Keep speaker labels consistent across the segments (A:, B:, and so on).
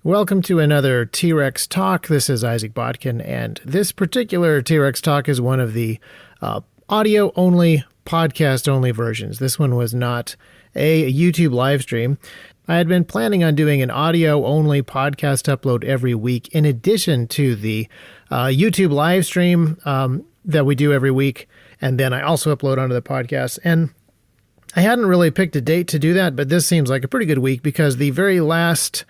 A: Welcome to another T-Rex Talk. This is Isaac Botkin, and this particular T-Rex Talk is one of the audio-only, podcast-only versions. This one was not a YouTube live stream. I had been planning on doing an audio-only podcast upload every week in addition to the YouTube live stream that we do every week, and then I also upload onto the podcast. And I hadn't really picked a date to do that, but this seems like a pretty good week because the very last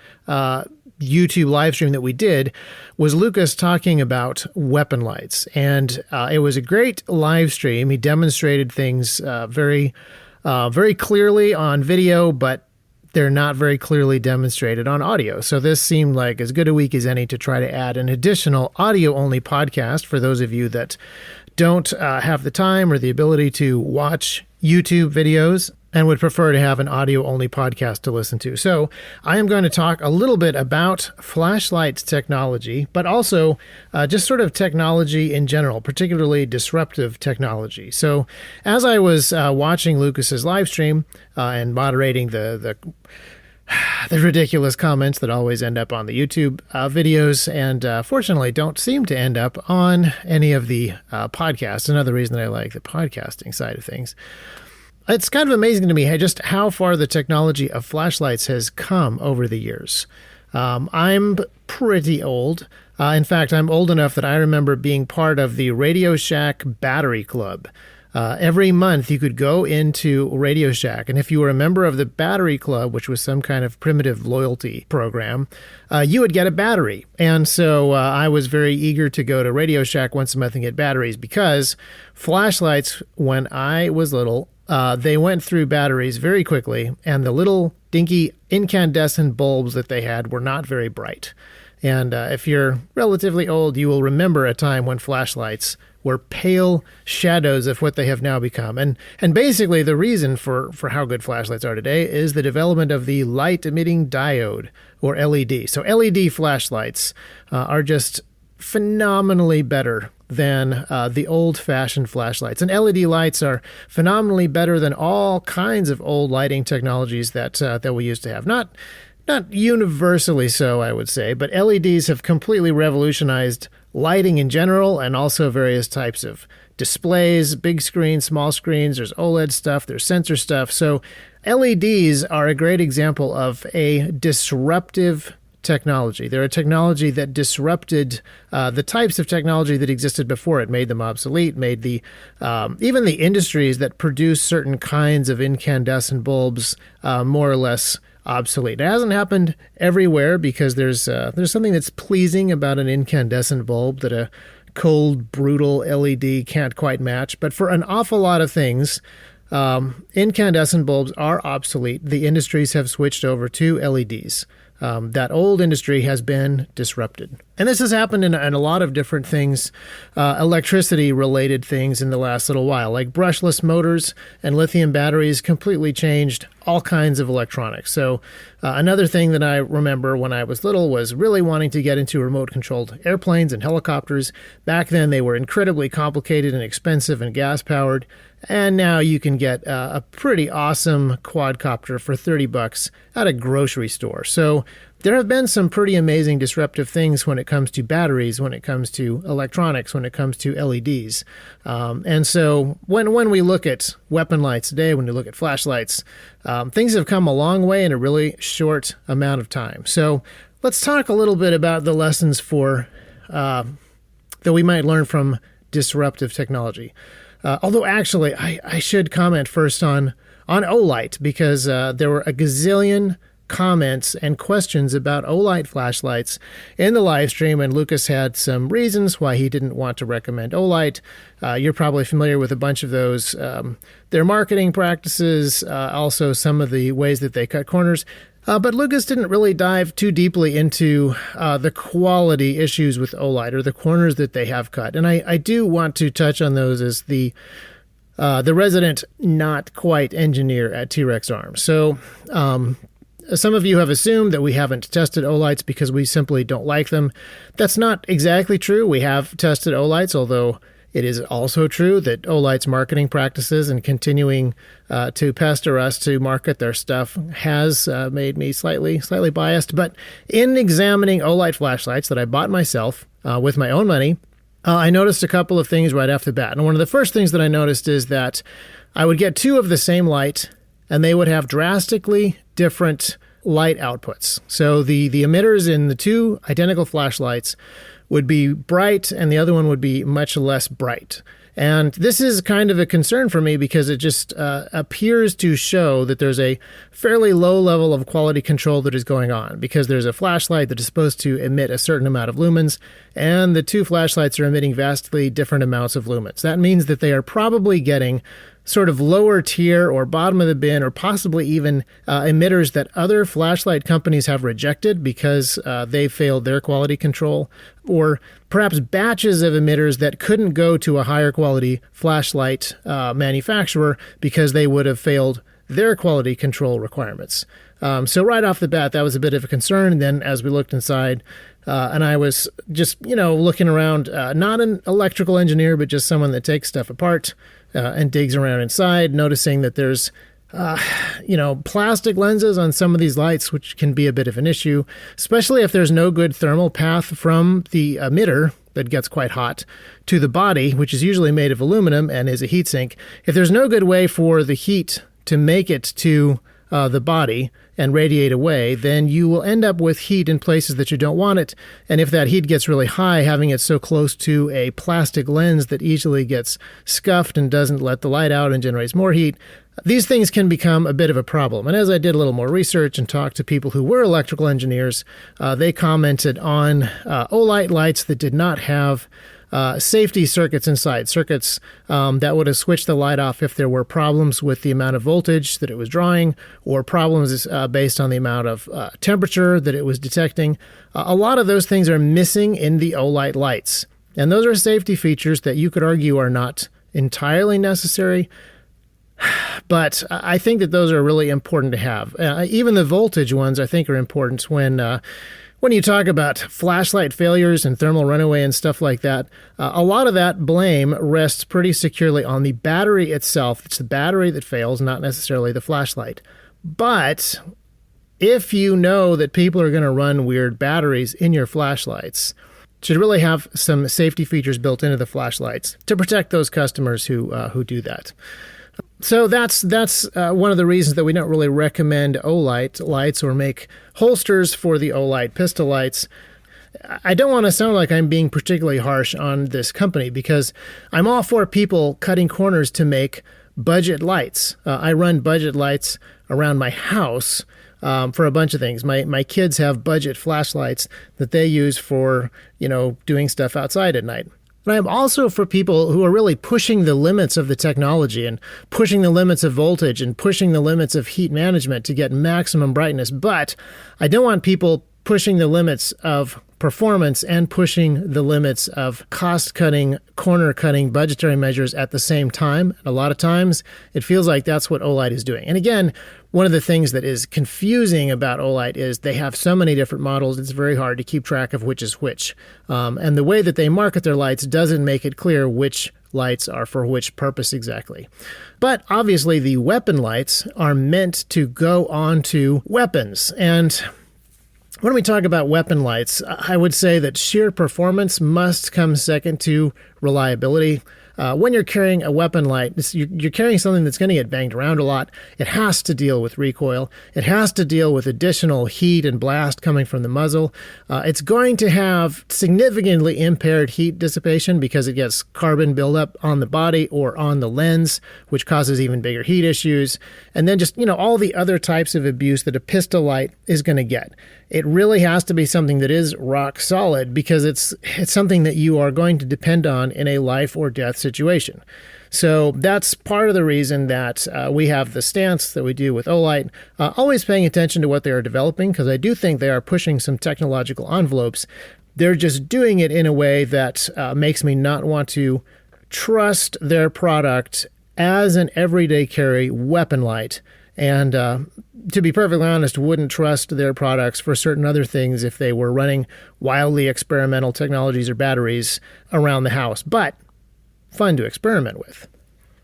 A: YouTube live stream that we did was Lucas talking about weapon lights. And it was a great live stream. He demonstrated things very clearly on video, but they're not very clearly demonstrated on audio. So this seemed like as good a week as any to try to add an additional audio-only podcast for those of you that don't have the time or the ability to watch YouTube videos and would prefer to have an audio-only podcast to listen to. So I am going to talk a little bit about flashlight technology, but also just sort of technology in general, particularly disruptive technology. So as I was watching Lucas's live stream and moderating the ridiculous comments that always end up on the YouTube videos and fortunately don't seem to end up on any of the podcasts. Another reason that I like the podcasting side of things. It's kind of amazing to me just how far the technology of flashlights has come over the years. I'm pretty old. In fact, I'm old enough that I remember being part of the Radio Shack Battery Club. Every month you could go into Radio Shack, and if you were a member of the Battery Club, which was some kind of primitive loyalty program, you would get a battery. And so I was very eager to go to Radio Shack once a month and get batteries because flashlights, when I was little, they went through batteries very quickly, and the little dinky incandescent bulbs that they had were not very bright. And if you're relatively old, you will remember a time when flashlights were pale shadows of what they have now become. And basically the reason for how good flashlights are today is the development of the light-emitting diode, or LED. So LED flashlights are just phenomenally better than the old-fashioned flashlights. And LED lights are phenomenally better than all kinds of old lighting technologies that we used to have. Not universally so, I would say, but LEDs have completely revolutionized lighting in general and also various types of displays, big screens, small screens. There's OLED stuff, there's sensor stuff. So LEDs are a great example of a disruptive technology. They're a technology that disrupted the types of technology that existed before it, made them obsolete, made the even the industries that produce certain kinds of incandescent bulbs more or less obsolete. It hasn't happened everywhere because there's something that's pleasing about an incandescent bulb that a cold, brutal LED can't quite match. But for an awful lot of things, incandescent bulbs are obsolete. The industries have switched over to LEDs. That old industry has been disrupted. And this has happened in a lot of different things, electricity-related things in the last little while, like brushless motors and lithium batteries completely changed all kinds of electronics. So another thing that I remember when I was little was really wanting to get into remote-controlled airplanes and helicopters. Back then, they were incredibly complicated and expensive and gas-powered. And now you can get a pretty awesome quadcopter for $30 at a grocery store. So there have been some pretty amazing disruptive things when it comes to batteries, when it comes to electronics, when it comes to LEDs. And so when we look at weapon lights today, when we look at flashlights, things have come a long way in a really short amount of time. So let's talk a little bit about the lessons that we might learn from disruptive technology. Although actually, I should comment first on Olight because there were a gazillion comments and questions about Olight flashlights in the live stream, and Lucas had some reasons why he didn't want to recommend Olight. You're probably familiar with a bunch of those, their marketing practices, also some of the ways that they cut corners. But Lucas didn't really dive too deeply into the quality issues with Olight or the corners that they have cut. And I do want to touch on those as the resident not quite engineer at T-Rex Arms. So some of you have assumed that we haven't tested Olights because we simply don't like them. That's not exactly true. We have tested Olights, although It is also true that Olight's marketing practices and continuing to pester us to market their stuff has made me slightly biased. But in examining Olight flashlights that I bought myself with my own money, I noticed a couple of things right off the bat. And one of the first things that I noticed is that I would get two of the same light, and they would have drastically different light outputs. So the emitters in the two identical flashlights would be bright, and the other one would be much less bright. And this is kind of a concern for me because it just appears to show that there's a fairly low level of quality control that is going on, because there's a flashlight that is supposed to emit a certain amount of lumens, and the two flashlights are emitting vastly different amounts of lumens. That means that they are probably getting sort of lower tier or bottom of the bin, or possibly even emitters that other flashlight companies have rejected because they failed their quality control, or perhaps batches of emitters that couldn't go to a higher quality flashlight manufacturer because they would have failed their quality control requirements. So right off the bat, that was a bit of a concern. And then as we looked inside, and I was just, looking around, not an electrical engineer, but just someone that takes stuff apart and digs around inside, noticing that there's, plastic lenses on some of these lights, which can be a bit of an issue, especially if there's no good thermal path from the emitter that gets quite hot to the body, which is usually made of aluminum and is a heatsink. If there's no good way for the heat to make it to the body and radiate away, then you will end up with heat in places that you don't want it. And if that heat gets really high, having it so close to a plastic lens that easily gets scuffed and doesn't let the light out and generates more heat, these things can become a bit of a problem. And as I did a little more research and talked to people who were electrical engineers, they commented on Olight lights that did not have safety circuits inside, circuits that would have switched the light off if there were problems with the amount of voltage that it was drawing, or problems based on the amount of temperature that it was detecting. A lot of those things are missing in the Olight lights. And those are safety features that you could argue are not entirely necessary, but I think that those are really important to have. Even the voltage ones, I think, are important when you talk about flashlight failures and thermal runaway and stuff like that. A lot of that blame rests pretty securely on the battery itself. It's the battery that fails, not necessarily the flashlight. But if you know that people are going to run weird batteries in your flashlights, should really have some safety features built into the flashlights to protect those customers who do that. So that's one of the reasons that we don't really recommend Olight lights or make holsters for the Olight pistol lights. I don't want to sound like I'm being particularly harsh on this company, because I'm all for people cutting corners to make budget lights. I run budget lights around my house for a bunch of things. My kids have budget flashlights that they use for, doing stuff outside at night. But I'm also for people who are really pushing the limits of the technology and pushing the limits of voltage and pushing the limits of heat management to get maximum brightness. But I don't want people pushing the limits of performance and pushing the limits of cost-cutting, corner-cutting budgetary measures at the same time. And a lot of times, it feels like that's what Olight is doing. And again, one of the things that is confusing about Olight is they have so many different models, it's very hard to keep track of which is which. And the way that they market their lights doesn't make it clear which lights are for which purpose exactly. But obviously, the weapon lights are meant to go onto weapons. And when we talk about weapon lights, I would say that sheer performance must come second to reliability. When you're carrying a weapon light, you're carrying something that's going to get banged around a lot. It has to deal with recoil. It has to deal with additional heat and blast coming from the muzzle. It's going to have significantly impaired heat dissipation because it gets carbon buildup on the body or on the lens, which causes even bigger heat issues. And then just, all the other types of abuse that a pistol light is going to get. It really has to be something that is rock solid, because it's something that you are going to depend on in a life or death situation. So that's part of the reason that we have the stance that we do with Olight, always paying attention to what they are developing, because I do think they are pushing some technological envelopes. They're just doing it in a way that makes me not want to trust their product as an everyday carry weapon light. And to be perfectly honest, wouldn't trust their products for certain other things if they were running wildly experimental technologies or batteries around the house. But fun to experiment with.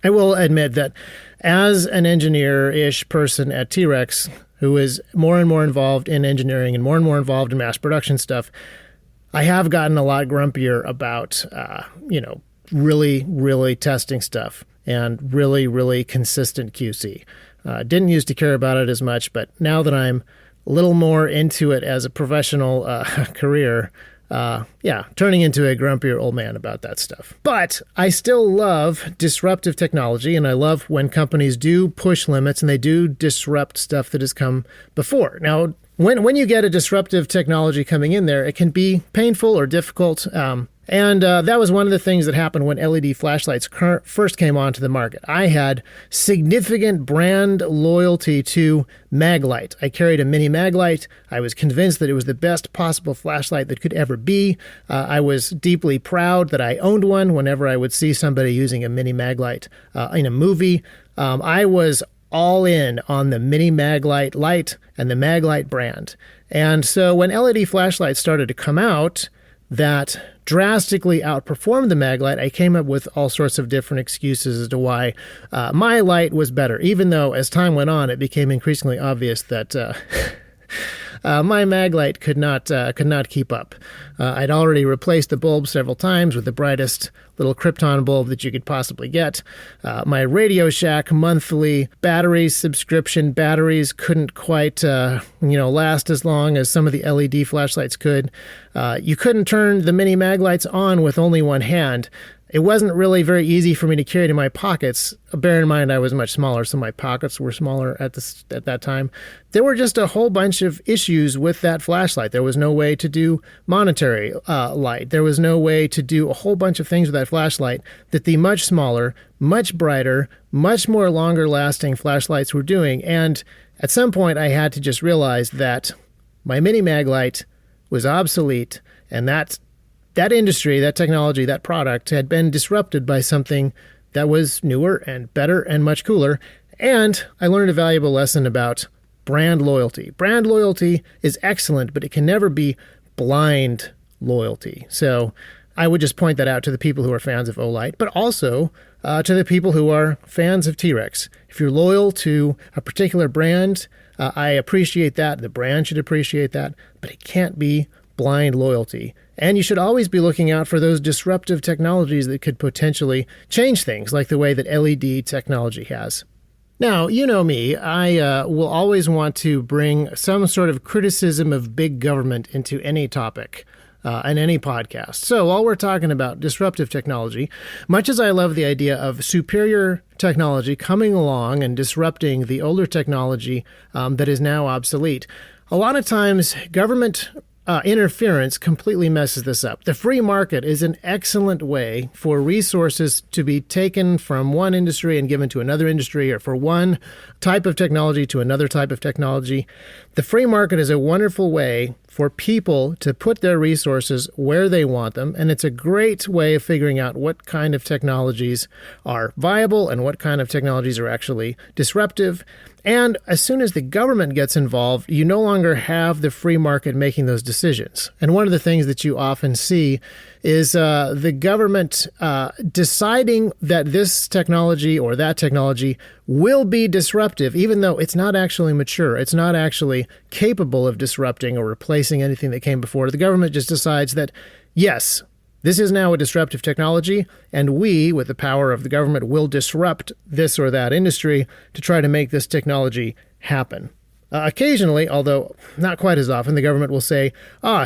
A: I will admit that as an engineer-ish person at T-Rex, who is more and more involved in engineering and more involved in mass production stuff, I have gotten a lot grumpier about, really testing stuff and really consistent QC. Didn't used to care about it as much, but now that I'm a little more into it as a professional career, turning into a grumpier old man about that stuff. But I still love disruptive technology, and I love when companies do push limits and they do disrupt stuff that has come before. Now, when you get a disruptive technology coming in there, it can be painful or difficult. And that was one of the things that happened when LED flashlights first came onto the market. I had significant brand loyalty to Maglite. I carried a mini Maglite. I was convinced that it was the best possible flashlight that could ever be. I was deeply proud that I owned one whenever I would see somebody using a mini Maglite in a movie. I was all in on the mini Maglite light and the Maglite brand. And so when LED flashlights started to come out that drastically outperformed the Maglite, I came up with all sorts of different excuses as to why my light was better, even though as time went on, it became increasingly obvious that my Maglite could not keep up. I'd already replaced the bulb several times with the brightest little Krypton bulb that you could possibly get. My Radio Shack monthly battery subscription batteries couldn't quite last as long as some of the LED flashlights could. You couldn't turn the mini Maglights on with only one hand. It wasn't really very easy for me to carry it in my pockets. Bear in mind, I was much smaller, so my pockets were smaller at that time. There were just a whole bunch of issues with that flashlight. There was no way to do monetary light. There was no way to do a whole bunch of things with that flashlight that the much smaller, much brighter, much more longer-lasting flashlights were doing. And at some point, I had to just realize that my mini Maglite was obsolete, and that industry, that technology, that product had been disrupted by something that was newer and better and much cooler. And I learned a valuable lesson about brand loyalty. Brand loyalty is excellent, but it can never be blind loyalty. So I would just point that out to the people who are fans of Olight, but also to the people who are fans of T-Rex. If you're loyal to a particular brand, I appreciate that. The brand should appreciate that, but it can't be blind loyalty. And you should always be looking out for those disruptive technologies that could potentially change things, like the way that LED technology has. Now, you know me, I will always want to bring some sort of criticism of big government into any topic and any podcast. So while we're talking about disruptive technology, much as I love the idea of superior technology coming along and disrupting the older technology that is now obsolete, a lot of times government interference completely messes this up. The free market is an excellent way for resources to be taken from one industry and given to another industry, or for one type of technology to another type of technology. The free market is a wonderful way for people to put their resources where they want them, and it's a great way of figuring out what kind of technologies are viable and what kind of technologies are actually disruptive. And as soon as the government gets involved, you no longer have the free market making those decisions. And one of the things that you often see is the government deciding that this technology or that technology will be disruptive, even though it's not actually mature. It's not actually capable of disrupting or replacing anything that came before. The government just decides that, yes, this is now a disruptive technology, and we, with the power of the government, will disrupt this or that industry to try to make this technology happen. Occasionally, although not quite as often, the government will say,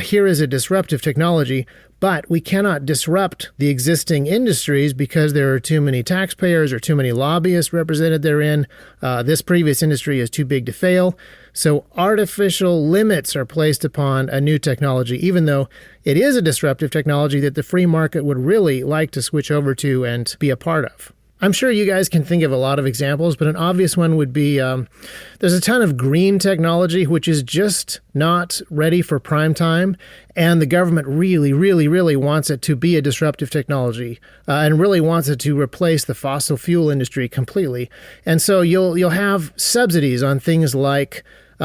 A: here is a disruptive technology, but we cannot disrupt the existing industries because there are too many taxpayers or too many lobbyists represented therein. This previous industry is too big to fail. So artificial limits are placed upon a new technology, even though it is a disruptive technology that the free market would really like to switch over to and be a part of. I'm sure you guys can think of a lot of examples, but an obvious one would be there's a ton of green technology which is just not ready for prime time, and the government really wants it to be a disruptive technology and really wants it to replace the fossil fuel industry completely. And so you'll have subsidies on things like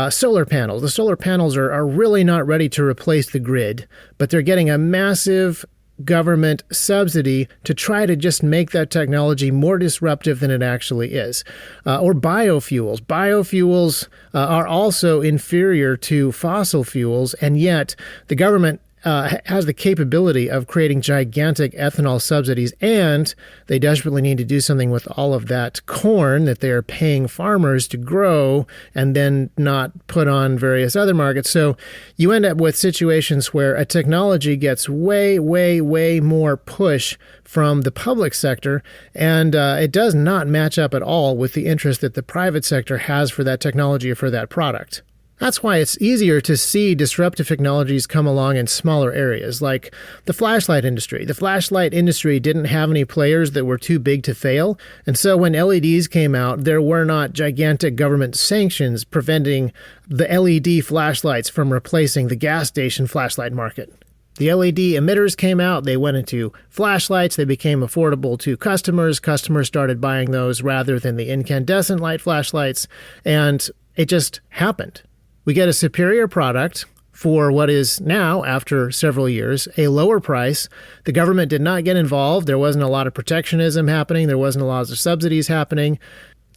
A: solar panels. The solar panels are really not ready to replace the grid, but they're getting a massive government subsidy to try to just make that technology more disruptive than it actually is. Or biofuels. Biofuels are also inferior to fossil fuels, and yet the government has the capability of creating gigantic ethanol subsidies, and they desperately need to do something with all of that corn that they are paying farmers to grow and then not put on various other markets. So you end up with situations where a technology gets way, way, way more push from the public sector, and it does not match up at all with the interest that the private sector has for that technology or for that product. That's why it's easier to see disruptive technologies come along in smaller areas, like the flashlight industry. The flashlight industry didn't have any players that were too big to fail, and so when LEDs came out, there were not gigantic government sanctions preventing the LED flashlights from replacing the gas station flashlight market. The LED emitters came out, they went into flashlights, they became affordable to customers. Customers started buying those rather than the incandescent light flashlights, and it just happened. We get a superior product for what is now, after several years, a lower price. The government did not get involved. There wasn't a lot of protectionism happening. There wasn't a lot of subsidies happening.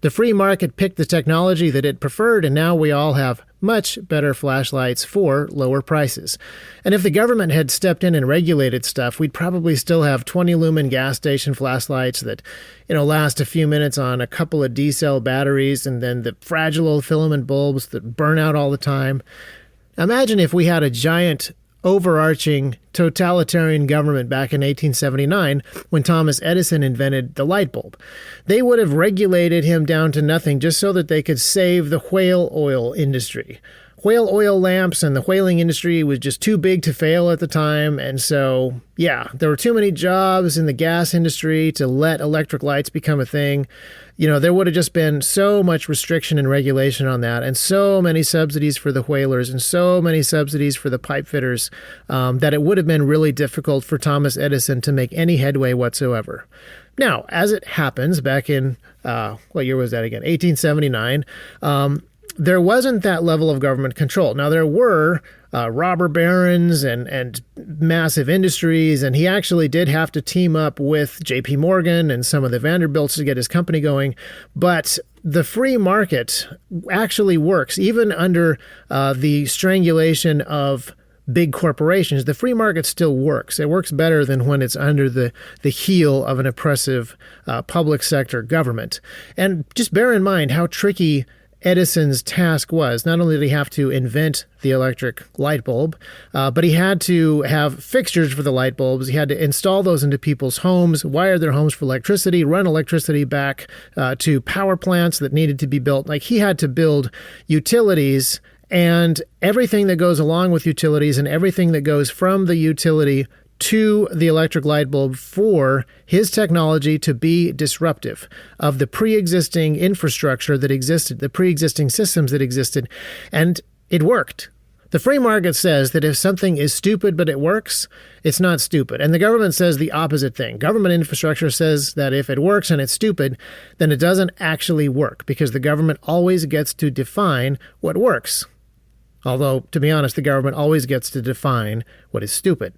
A: The free market picked the technology that it preferred, and now we all have much better flashlights for lower prices. And if the government had stepped in and regulated stuff, we'd probably still have 20-lumen gas station flashlights that, last a few minutes on a couple of D-cell batteries, and then the fragile old filament bulbs that burn out all the time. Imagine if we had a giant overarching totalitarian government back in 1879 when Thomas Edison invented the light bulb. They would have regulated him down to nothing just so that they could save the whale oil industry. Whale oil lamps and the whaling industry was just too big to fail at the time, and so, there were too many jobs in the gas industry to let electric lights become a thing. There would have just been so much restriction and regulation on that, and so many subsidies for the whalers and so many subsidies for the pipe fitters that it would have been really difficult for Thomas Edison to make any headway whatsoever. Now, as it happens, back in, what year was that again? 1879, there wasn't that level of government control. Now, there were robber barons and massive industries, and he actually did have to team up with J.P. Morgan and some of the Vanderbilts to get his company going. But the free market actually works, even under the strangulation of big corporations. The free market still works. It works better than when it's under the heel of an oppressive public sector government. And just bear in mind how tricky Edison's task was. Not only did he have to invent the electric light bulb, but he had to have fixtures for the light bulbs. He had to install those into people's homes, wire their homes for electricity, run electricity back to power plants that needed to be built. Like, he had to build utilities and everything that goes along with utilities and everything that goes from the utility to the electric light bulb for his technology to be disruptive of the pre-existing infrastructure that existed, the pre-existing systems that existed, and it worked. The free market says that if something is stupid but it works, it's not stupid. And the government says the opposite thing. Government infrastructure says that if it works and it's stupid, then it doesn't actually work, because the government always gets to define what works. Although, to be honest, the government always gets to define what is stupid.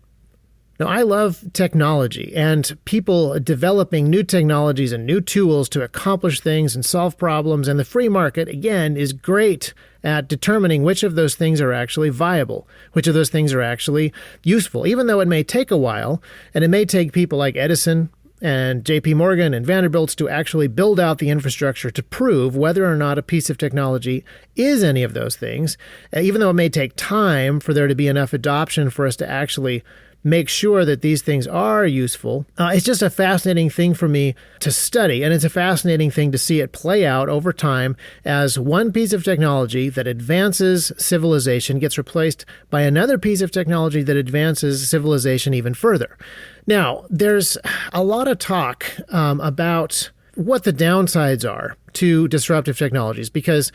A: Now, I love technology and people developing new technologies and new tools to accomplish things and solve problems. And the free market, again, is great at determining which of those things are actually viable, which of those things are actually useful, even though it may take a while, and it may take people like Edison and J.P. Morgan and Vanderbilts to actually build out the infrastructure to prove whether or not a piece of technology is any of those things, even though it may take time for there to be enough adoption for us to actually make sure that these things are useful. It's just a fascinating thing for me to study, and it's a fascinating thing to see it play out over time as one piece of technology that advances civilization gets replaced by another piece of technology that advances civilization even further. Now, there's a lot of talk about what the downsides are to disruptive technologies, because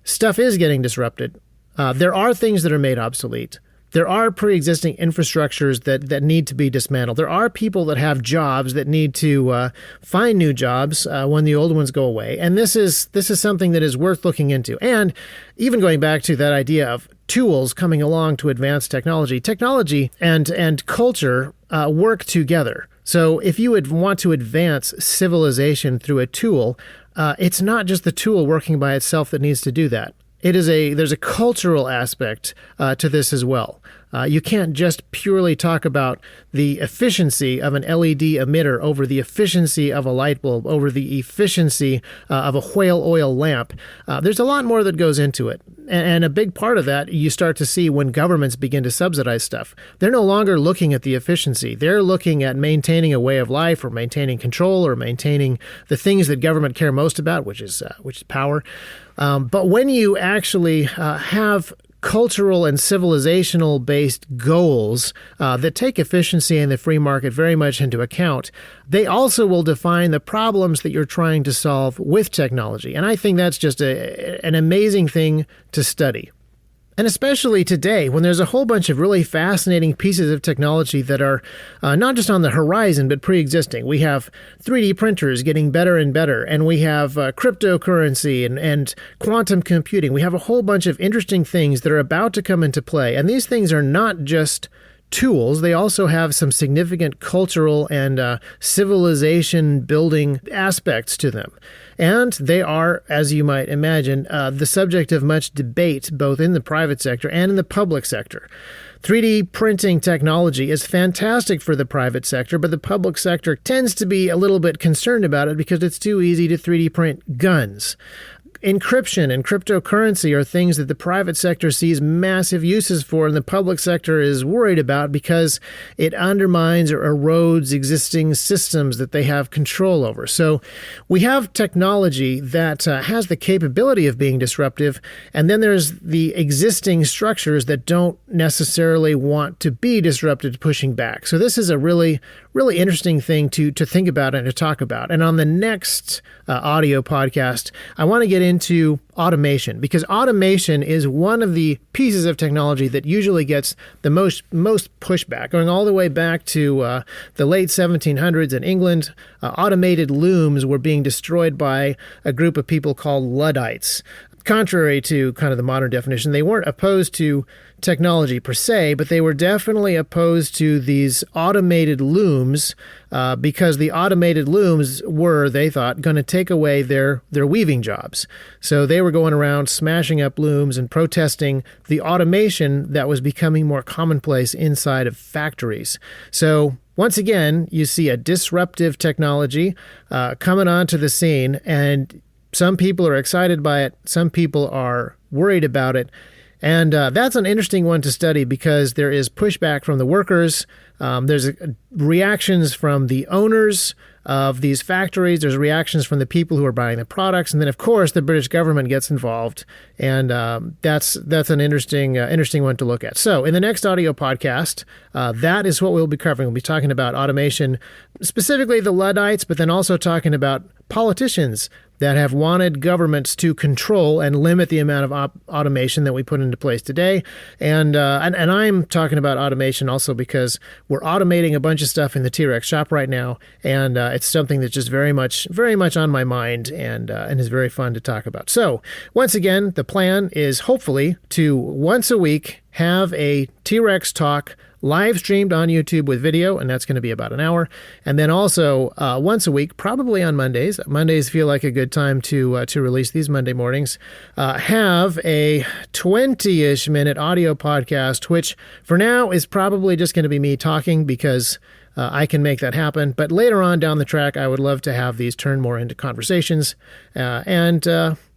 A: stuff is getting disrupted. There are things that are made obsolete. There are pre-existing infrastructures that need to be dismantled. There are people that have jobs that need to find new jobs when the old ones go away. And this is something that is worth looking into. And even going back to that idea of tools coming along to advance technology. Technology and culture work together. So if you would want to advance civilization through a tool, it's not just the tool working by itself that needs to do that. There's a cultural aspect to this as well. You can't just purely talk about the efficiency of an LED emitter over the efficiency of a light bulb, over the efficiency of a whale oil lamp. There's a lot more that goes into it. And a big part of that you start to see when governments begin to subsidize stuff. They're no longer looking at the efficiency. They're looking at maintaining a way of life, or maintaining control, or maintaining the things that government care most about, which is power. But when you actually have cultural and civilizational based goals that take efficiency and the free market very much into account, they also will define the problems that you're trying to solve with technology. And I think that's just an amazing thing to study. And especially today, when there's a whole bunch of really fascinating pieces of technology that are not just on the horizon, but pre-existing. We have 3D printers getting better and better, and we have cryptocurrency and quantum computing. We have a whole bunch of interesting things that are about to come into play. And these things are not just tools. They also have some significant cultural and civilization building aspects to them. And they are, as you might imagine, the subject of much debate, both in the private sector and in the public sector. 3D printing technology is fantastic for the private sector, but the public sector tends to be a little bit concerned about it because it's too easy to 3D print guns. Encryption and cryptocurrency are things that the private sector sees massive uses for, and the public sector is worried about because it undermines or erodes existing systems that they have control over. So we have technology that has the capability of being disruptive, and then there's the existing structures that don't necessarily want to be disrupted, pushing back. So this is a really interesting thing to think about and to talk about. And on the next audio podcast, I want to get into automation, because automation is one of the pieces of technology that usually gets the most pushback. Going all the way back to the late 1700s in England, automated looms were being destroyed by a group of people called Luddites. Contrary to kind of the modern definition, they weren't opposed to technology per se, but they were definitely opposed to these automated looms because the automated looms were, they thought, going to take away their weaving jobs. So they were going around smashing up looms and protesting the automation that was becoming more commonplace inside of factories. So once again, you see a disruptive technology coming onto the scene, and some people are excited by it. Some people are worried about it. And that's an interesting one to study because there is pushback from the workers. There's reactions from the owners of these factories. There's reactions from the people who are buying the products. And then, of course, the British government gets involved. And that's an interesting one to look at. So in the next audio podcast, that is what we'll be covering. We'll be talking about automation, specifically the Luddites, but then also talking about politicians that have wanted governments to control and limit the amount of automation that we put into place today. And I'm talking about automation also because we're automating a bunch of stuff in the T-Rex shop right now, and it's something that's just very much on my mind and is very fun to talk about. So once again, the plan is hopefully to once a week have a T-Rex talk live streamed on YouTube with video, and that's going to be about an hour. And then also once a week, probably on Mondays. Mondays feel like a good time to release these Monday mornings. Have a 20-ish minute audio podcast, which for now is probably just going to be me talking because I can make that happen. But later on down the track, I would love to have these turn more into conversations.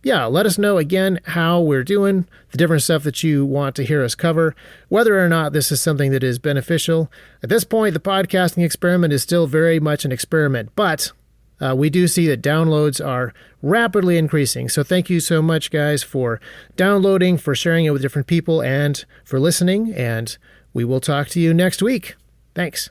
A: Yeah, let us know again how we're doing, the different stuff that you want to hear us cover, whether or not this is something that is beneficial. At this point, the podcasting experiment is still very much an experiment, but we do see that downloads are rapidly increasing. So thank you so much, guys, for downloading, for sharing it with different people, and for listening. And we will talk to you next week. Thanks.